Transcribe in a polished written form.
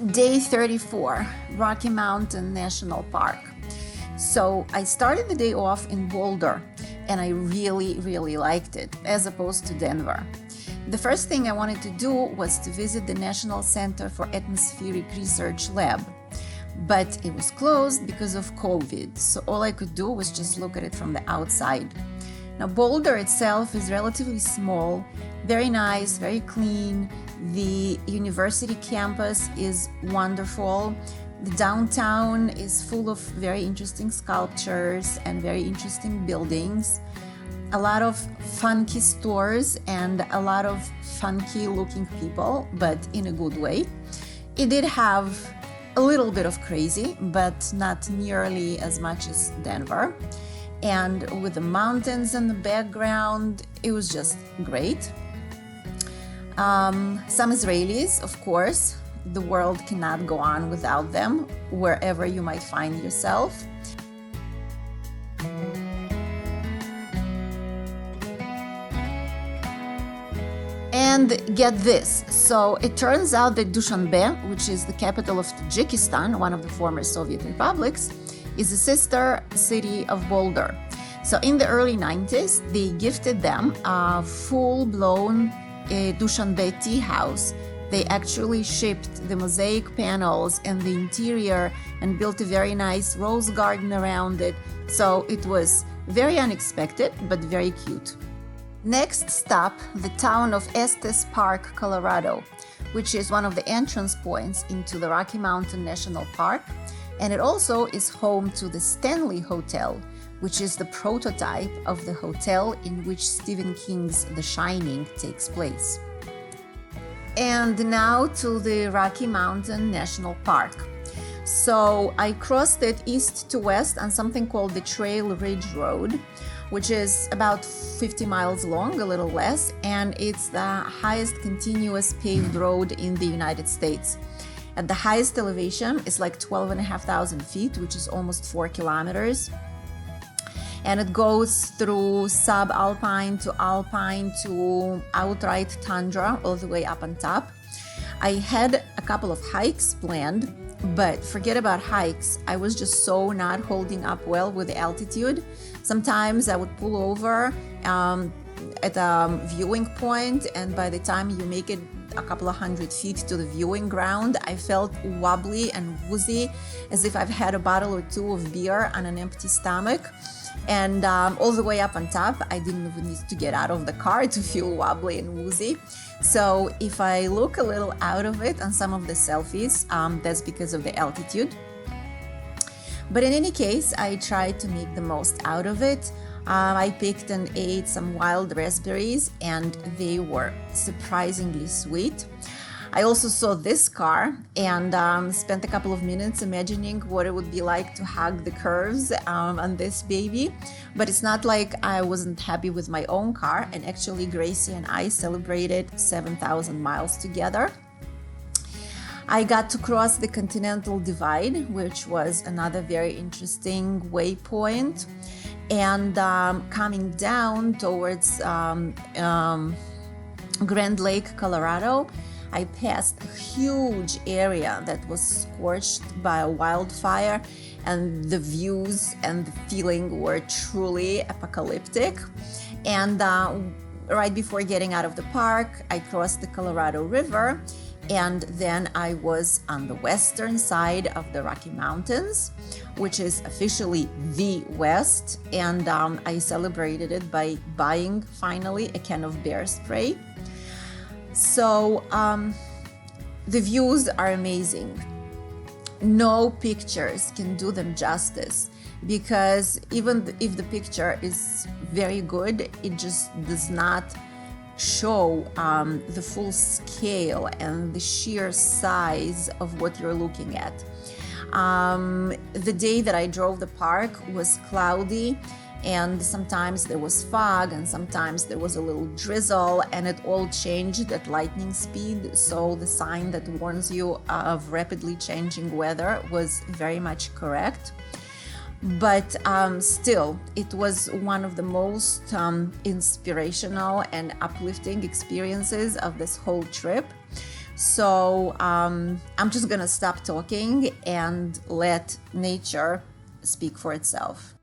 Day 34, Rocky Mountain National Park. So I started the day off in Boulder, and I really liked it, as opposed to Denver. The first thing I wanted to do was to visit the National Center for Atmospheric Research Lab, but it was closed because of COVID, so all I could do was just look at it from the outside. Now, Boulder itself is relatively small, very nice, very clean. The university campus is wonderful. The downtown is full of very interesting sculptures and very interesting buildings. A lot of funky stores and a lot of funky looking people, but in a good way. It did have a little bit of crazy, but not nearly as much as Denver. And with the mountains in the background, it was just great. Some Israelis, of course. The world cannot go on without them, wherever you might find yourself. And get this, so it turns out that Dushanbe, which is the capital of Tajikistan, one of the former Soviet republics, is a sister city of Boulder. So in the early 90s, they gifted them a full-blown Dushanbe tea house. They actually shipped the mosaic panels and the interior and built a very nice rose garden around it. So it was very unexpected, but very cute. Next stop, the town of Estes Park, Colorado, which is one of the entrance points into the Rocky Mountain National Park. And it also is home to the Stanley Hotel, which is the prototype of the hotel in which Stephen King's The Shining takes place. And now to the Rocky Mountain National Park. So I crossed it east to west on something called the Trail Ridge Road, which is about 50 miles long, a little less, and it's the highest continuous paved road in the United States. At the highest elevation, it's like 12,500 feet, which is almost 4 kilometers. And it goes through subalpine to alpine to outright tundra, all the way up on top. I had a couple of hikes planned, but forget about hikes. I was just so not holding up well with the altitude. Sometimes I would pull over at a viewing point, and by the time you make it a couple of hundred feet to the viewing ground, I felt wobbly and woozy, as if I've had a bottle or two of beer on an empty stomach. And all the way up on top, I didn't even need to get out of the car to feel wobbly and woozy. So if I look a little out of it on some of the selfies, that's because of the altitude. But in any case, I tried to make the most out of it. I picked and ate some wild raspberries, and they were surprisingly sweet. I also saw this car and spent a couple of minutes imagining what it would be like to hug the curves on this baby. But it's not like I wasn't happy with my own car, and actually Gracie and I celebrated 7,000 miles together. I got to cross the Continental Divide, which was another very interesting waypoint. And coming down towards Grand Lake, Colorado, I passed a huge area that was scorched by a wildfire, and the views and the feeling were truly apocalyptic. And right before getting out of the park, I crossed the Colorado River, and then I was on the western side of the Rocky Mountains, which is officially the West, and I celebrated it by buying, finally, a can of bear spray. So the views are amazing. No pictures can do them justice, because even if the picture is very good, it just does not show the full scale and the sheer size of what you're looking at. The day that I drove the park was cloudy, and sometimes there was fog, and sometimes there was a little drizzle, and it all changed at lightning speed. So the sign that warns you of rapidly changing weather was very much correct. But still, it was one of the most inspirational and uplifting experiences of this whole trip. So I'm just gonna stop talking and let nature speak for itself.